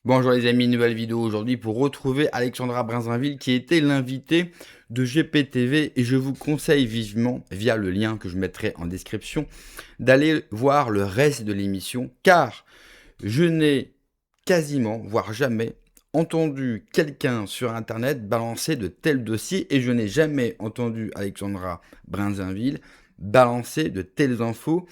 Bonjour les amis, nouvelle vidéo aujourd'hui pour retrouver Alexandra Brinzinville qui était l'invitée de GPTV et je vous conseille vivement, via le lien que je mettrai en description, d'aller voir le reste de l'émission car je n'ai quasiment, voire jamais, entendu quelqu'un sur internet balancer de tels dossiers et je n'ai jamais entendu Alexandra Brinzinville balancer de telles infos.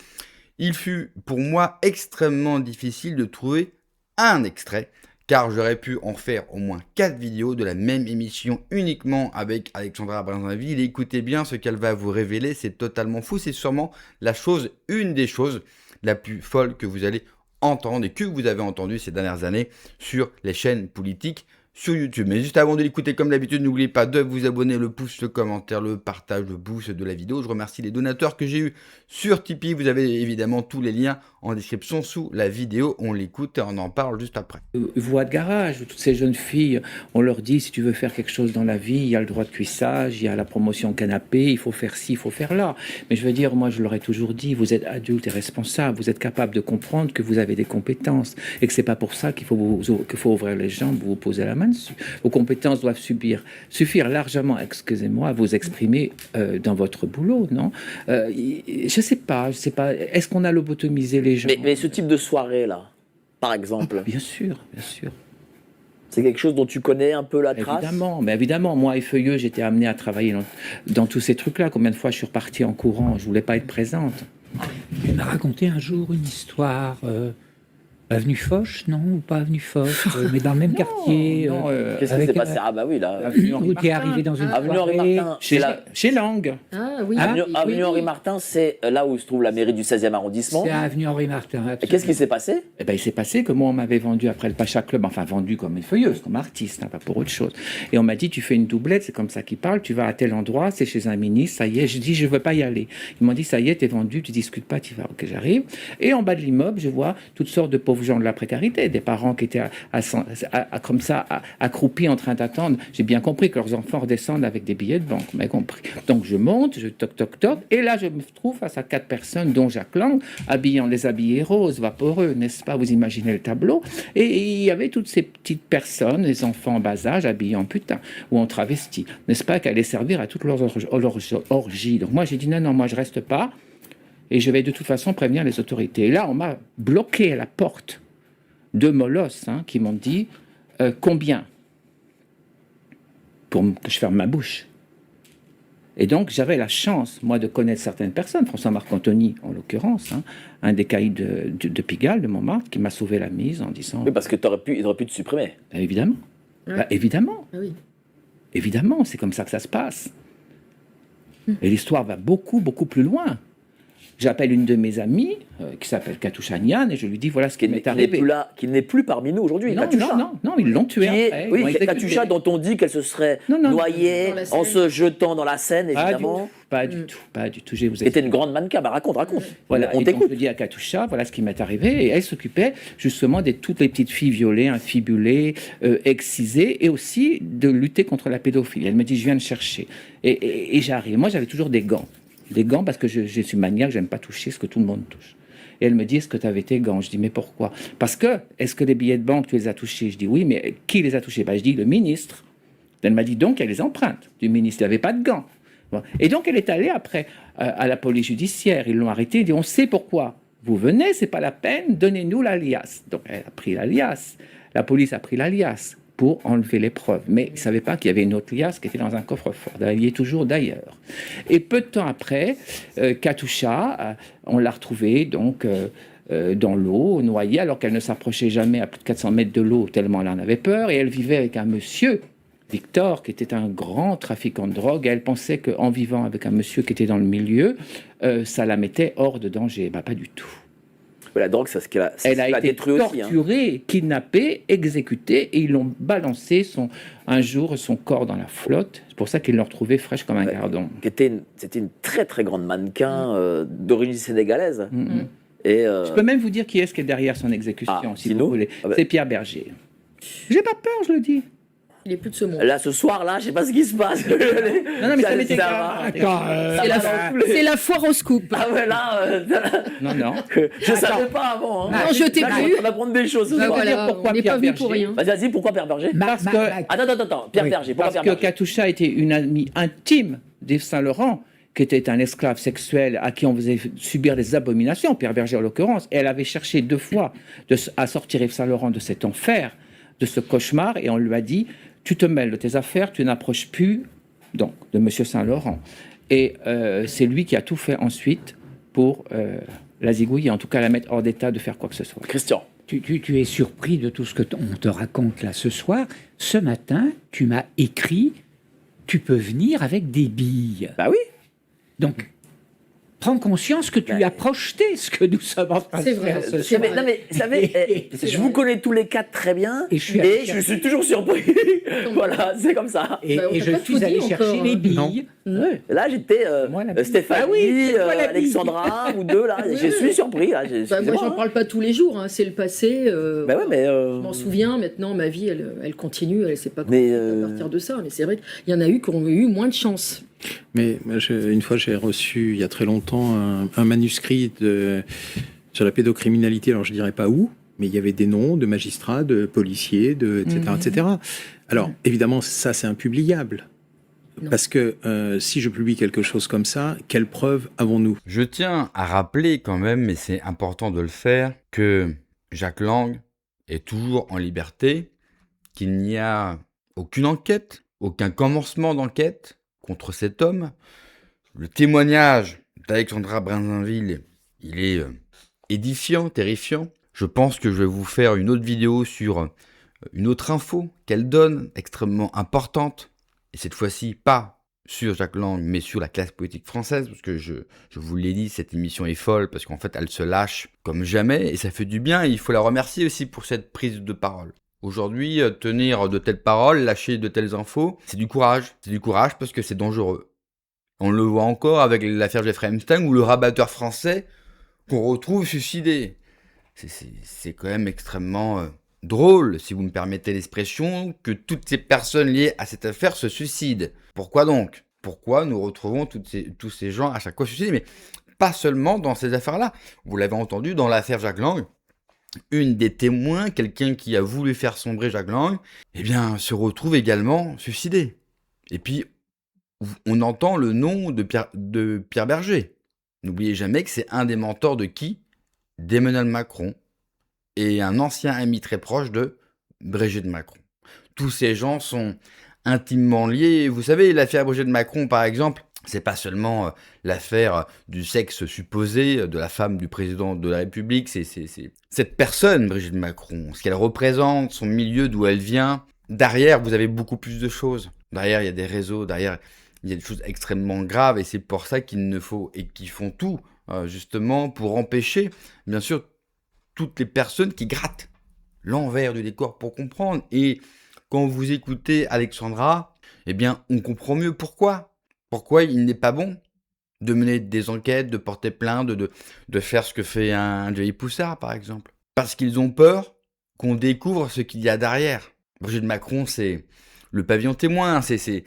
Il fut pour moi extrêmement difficile de trouver un extrait, car j'aurais pu en faire au moins 4 vidéos de la même émission uniquement avec Alexandra Brinzinville. Écoutez bien ce qu'elle va vous révéler, c'est totalement fou, c'est sûrement une des choses la plus folle que vous allez entendre et que vous avez entendu ces dernières années sur les chaînes politiques sur YouTube. Mais juste avant de l'écouter, comme d'habitude, n'oubliez pas de vous abonner, le pouce, le commentaire, le partage, le boost de la vidéo. Je remercie les donateurs que j'ai eu sur Tipeee. Vous avez évidemment tous les liens en description sous la vidéo. On l'écoute et on en parle juste après. Voix de garage, toutes ces jeunes filles, on leur dit si tu veux faire quelque chose dans la vie, il y a le droit de cuissage, il y a la promotion canapé, il faut faire ci, il faut faire là. Mais je veux dire, moi je leur ai toujours dit, vous êtes adulte et responsable, vous êtes capable de comprendre que vous avez des compétences et que c'est pas pour ça qu'il faut ouvrir les jambes, vous poser la main dessus. Vos compétences doivent suffire largement, excusez-moi, à vous exprimer dans votre boulot, non Je sais pas, est-ce qu'on a lobotomisé les gens? Mais ce type de soirée-là, par exemple. Bien sûr, bien sûr. C'est quelque chose dont tu connais un peu la trace? Évidemment, mais évidemment. Moi, effeuilleux, j'étais amené à travailler dans tous ces trucs-là. Combien de fois je suis reparti en courant? Je voulais pas être présente. Tu m'as raconté un jour une histoire, avenue Foch, non? Ou pas avenue Foch, mais dans le même quartier. Qu'est-ce qui s'est passé? Ah bah oui, là. Où tu es arrivé dans une Avenue Henri soirée. Martin. Chez Lang. Ah oui. Avenue Henri Martin, c'est là où se trouve la mairie du 16e arrondissement. C'est avenue Henri Martin. Et qu'est-ce qui s'est passé? Eh ben, il s'est passé que moi, on m'avait vendu après le Pacha Club, enfin vendu comme effeuilleuse, comme artiste, hein, pas pour autre chose. Et on m'a dit, tu fais une doublette, c'est comme ça qu'ils parlent, tu vas à tel endroit, c'est chez un ministre, ça y est. Je dis, je veux pas y aller. Ils m'ont dit, ça y est, t'es vendu, tu discutes pas, tu vas. Ok, j'arrive. Et en bas de l'immeuble, je vois toutes sortes de pauvres gens de la précarité, des parents qui étaient comme ça, accroupis en train d'attendre. J'ai bien compris que leurs enfants redescendent avec des billets de banque, vous m'avez compris. Donc je monte, je toc toc toc, et là je me trouve face à 4 personnes, dont Jacques Lang, les habillés roses, vaporeux, n'est-ce pas? Vous imaginez le tableau. Et il y avait toutes ces petites personnes, les enfants en bas âge, habillés en putain ou en travesti, n'est-ce pas, qui allaient servir à toutes leurs orgies. Donc moi j'ai dit non, moi je reste pas, et je vais de toute façon prévenir les autorités. Et là on m'a bloqué à la porte. 2 molosses qui m'ont dit combien pour que je ferme ma bouche. Et donc j'avais la chance, moi, de connaître certaines personnes, François-Marc Antony en l'occurrence, un des caïds de Pigalle, de Montmartre, qui m'a sauvé la mise en disant... Oui, parce que il aurait pu te supprimer. Évidemment. Évidemment. Ah oui. Évidemment, c'est comme ça que ça se passe. Et l'histoire va beaucoup, beaucoup plus loin. J'appelle une de mes amies, qui s'appelle Katoucha Niane, et je lui dis, voilà ce qui m'est arrivé. Qui n'est plus parmi nous aujourd'hui, Katoucha. Non, ils l'ont tué après. Oui, Katoucha dont on dit qu'elle se serait noyée en se jetant dans la Seine, évidemment. Pas du tout. C'était une grande mannequin, raconte. Voilà, on t'écoute. Je dis à Katoucha, voilà ce qui m'est arrivé, et elle s'occupait justement de toutes les petites filles violées, infibulées, excisées, et aussi de lutter contre la pédophilie. Elle me dit, je viens de chercher. Et j'arrive. Moi, j'avais toujours des gants. Des gants parce que je suis maniaque, j'aime pas toucher ce que tout le monde touche. Et elle me dit, est-ce que tu avais tes gants? Je dis, mais pourquoi? Parce que, est-ce que les billets de banque, tu les as touchés? Je dis, oui, mais qui les a touchés? Je dis, le ministre. Elle m'a dit, donc, il y a les empreintes du ministre, il n'avait pas de gants. Bon. Et donc, elle est allée après à la police judiciaire, ils l'ont arrêtée, elle dit, on sait pourquoi. Vous venez, c'est pas la peine, donnez-nous l'alias. Donc, elle a pris l'alias. La police a pris l'alias pour enlever les preuves. Mais ils ne savaient pas qu'il y avait une autre liasse qui était dans un coffre-fort. Il y est toujours d'ailleurs. Et peu de temps après, Katoucha, on l'a retrouvée donc dans l'eau, noyée, alors qu'elle ne s'approchait jamais à plus de 400 mètres de l'eau, tellement elle en avait peur. Et elle vivait avec un monsieur, Victor, qui était un grand trafiquant de drogue. Et elle pensait qu'en vivant avec un monsieur qui était dans le milieu, ça la mettait hors de danger. Pas du tout. La drogue, c'est ce qu'elle a, elle a été torturée, kidnappée, exécutée, et ils l'ont balancé un jour son corps dans la flotte. C'est pour ça qu'ils l'ont retrouvée fraîche comme un gardon. C'était une très très grande mannequin d'origine sénégalaise. Et je peux même vous dire qui est derrière son exécution, si vous voulez. C'est Pierre Berger. J'ai pas peur, je le dis. Il est plus de ce monde. Là, ce soir-là, je sais pas ce qui se passe. Non, mais ça m'était C'est la foire au scoop. Ah ouais, là... Non. Je savais pas avant. Non, je t'ai plus. On va apprendre des choses ce soir. Voilà, pourquoi on n'est Pierre pas venu Berger pour rien. Vas-y, pourquoi Pierre Berger? Parce que... Attends. Pierre Berger, pourquoi Parce Pierre que Berger? Katusha était une amie intime d'Yves Saint-Laurent, qui était un esclave sexuel à qui on faisait subir des abominations, Pierre Berger en l'occurrence, et elle avait cherché 2 fois à sortir Yves Saint-Laurent de cet enfer, de ce cauchemar, et on lui a dit, tu te mêles de tes affaires, tu n'approches plus donc de Monsieur Saint-Laurent. Et c'est lui qui a tout fait ensuite pour la zigouiller, en tout cas la mettre hors d'état de faire quoi que ce soit. Christian. Tu es surpris de tout ce que on te raconte là ce soir. Ce matin, tu m'as écrit, tu peux venir avec des billes. Bah oui. Donc, prends conscience que tu as projeté ce que nous sommes en train de faire ce soir. Non mais, vous savez, je vous connais tous les 4 très bien, et je suis toujours surpris. Voilà, c'est comme ça. Et je suis allé chercher les billes. Là, j'étais Stéphanie, Alexandra, ou deux, là, je suis surpris. Là, moi, j'en parle pas tous les jours, hein, c'est le passé. Je m'en souviens, maintenant, ma vie, elle continue, elle ne sait pas comment à partir de ça. Mais c'est vrai qu'il y en a eu qui ont eu moins de chance. Mais une fois, j'ai reçu, il y a très longtemps, un manuscrit sur la pédocriminalité. Alors, je ne dirais pas où, mais il y avait des noms de magistrats, de policiers, etc., etc. Alors, évidemment, ça, c'est impubliable. Non. Parce que si je publie quelque chose comme ça, quelle preuve avons-nous? Je tiens à rappeler quand même, mais c'est important de le faire, que Jack Lang est toujours en liberté, qu'il n'y a aucune enquête, aucun commencement d'enquête contre cet homme. Le témoignage d'Alexandra Brinzinville, il est édifiant, terrifiant. Je pense que je vais vous faire une autre vidéo sur une autre info qu'elle donne, extrêmement importante, et cette fois-ci pas sur Jack Lang, mais sur la classe politique française, parce que je vous l'ai dit, cette émission est folle, parce qu'en fait elle se lâche comme jamais, et ça fait du bien, et il faut la remercier aussi pour cette prise de parole. Aujourd'hui, tenir de telles paroles, lâcher de telles infos, c'est du courage. C'est du courage parce que c'est dangereux. On le voit encore avec l'affaire Jeffrey Epstein ou le rabatteur français qu'on retrouve suicidé. C'est quand même extrêmement drôle, si vous me permettez l'expression, que toutes ces personnes liées à cette affaire se suicident. Pourquoi donc? Pourquoi nous retrouvons tous ces gens à chaque fois suicidés? Mais pas seulement dans ces affaires-là. Vous l'avez entendu dans l'affaire Jack Lang. Une des témoins, quelqu'un qui a voulu faire sombrer Jack Lang, eh bien, se retrouve également suicidé. Et puis, on entend le nom de Pierre Berger. N'oubliez jamais que c'est un des mentors de qui? D'Emmanuel Macron et un ancien ami très proche de Brigitte Macron. Tous ces gens sont intimement liés. Vous savez, l'affaire Brigitte Macron, par exemple, c'est pas seulement l'affaire du sexe supposé de la femme du président de la République, c'est cette personne, Brigitte Macron, ce qu'elle représente, son milieu, d'où elle vient. Derrière, vous avez beaucoup plus de choses. Derrière, il y a des réseaux, derrière, il y a des choses extrêmement graves, et c'est pour ça qu'ils font tout, justement, pour empêcher, bien sûr, toutes les personnes qui grattent l'envers du décor pour comprendre. Et quand vous écoutez Alexandra, eh bien, on comprend mieux pourquoi. Pourquoi il n'est pas bon de mener des enquêtes, de porter plainte, de faire ce que fait un Jerry Poussard, par exemple. Parce qu'ils ont peur qu'on découvre ce qu'il y a derrière. Brigitte Macron, c'est le pavillon témoin, c'est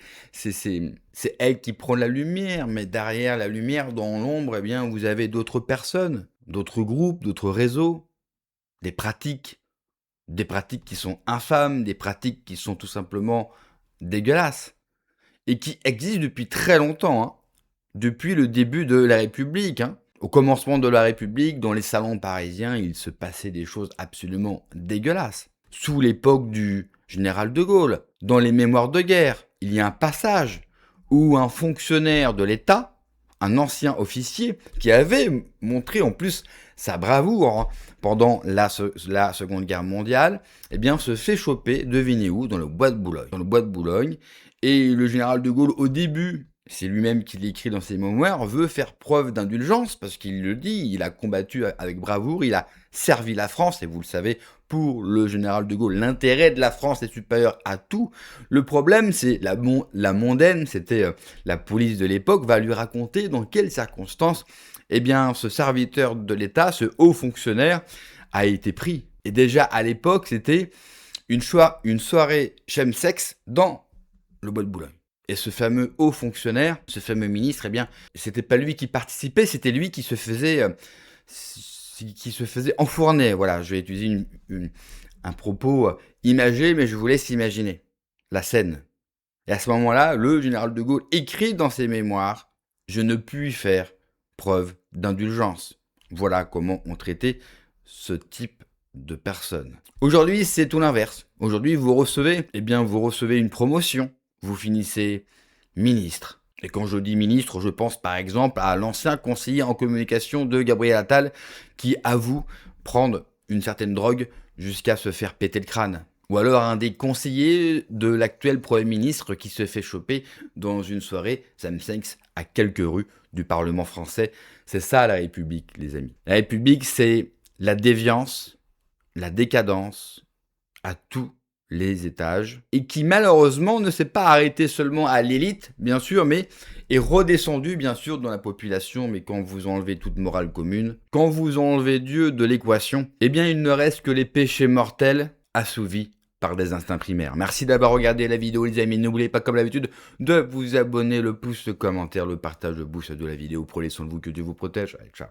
elle qui prend la lumière, mais derrière la lumière, dans l'ombre, eh bien, vous avez d'autres personnes, d'autres groupes, d'autres réseaux, des pratiques qui sont infâmes, des pratiques qui sont tout simplement dégueulasses. Et qui existe depuis très longtemps, hein, depuis le début de la République. Hein. Au commencement de la République, dans les salons parisiens, il se passait des choses absolument dégueulasses. Sous l'époque du général de Gaulle, dans les mémoires de guerre, il y a un passage où un fonctionnaire de l'État, un ancien officier, qui avait montré en plus sa bravoure pendant la Seconde Guerre mondiale, eh bien, se fait choper, devinez où, dans le bois de Boulogne. Et le général de Gaulle, au début, c'est lui-même qui l'écrit dans ses mémoires, veut faire preuve d'indulgence, parce qu'il le dit, il a combattu avec bravoure, il a servi la France, et vous le savez, pour le général de Gaulle, l'intérêt de la France est supérieur à tout. Le problème, c'est la mondaine, c'était la police de l'époque, va lui raconter dans quelles circonstances, eh bien, ce serviteur de l'État, ce haut fonctionnaire, a été pris. Et déjà, à l'époque, c'était une soirée chemsex dans le Bois de Boulogne. Et ce fameux haut fonctionnaire, ce fameux ministre, eh bien, c'était pas lui qui participait, c'était lui qui se faisait enfourner. Voilà, je vais utiliser un propos imagé, mais je vous laisse imaginer la scène. Et à ce moment-là, le général de Gaulle écrit dans ses mémoires « Je ne puis faire preuve d'indulgence ». Voilà comment on traitait ce type de personnes. Aujourd'hui, c'est tout l'inverse. Aujourd'hui, vous recevez une promotion. Vous finissez ministre. Et quand je dis ministre, je pense par exemple à l'ancien conseiller en communication de Gabriel Attal qui avoue prendre une certaine drogue jusqu'à se faire péter le crâne. Ou alors un des conseillers de l'actuel Premier ministre qui se fait choper dans une soirée chemsex à quelques rues du Parlement français. C'est ça la République, les amis. La République, c'est la déviance, la décadence à tous les étages, et qui malheureusement ne s'est pas arrêté seulement à l'élite, bien sûr, mais est redescendu, bien sûr, dans la population. Mais quand vous enlevez toute morale commune, quand vous enlevez Dieu de l'équation, eh bien il ne reste que les péchés mortels assouvis par des instincts primaires. Merci d'avoir regardé la vidéo, les amis. N'oubliez pas, comme d'habitude, de vous abonner, le pouce, le commentaire, le partage, le boost de la vidéo. Prenez soin de vous, que Dieu vous protège. Allez, ciao.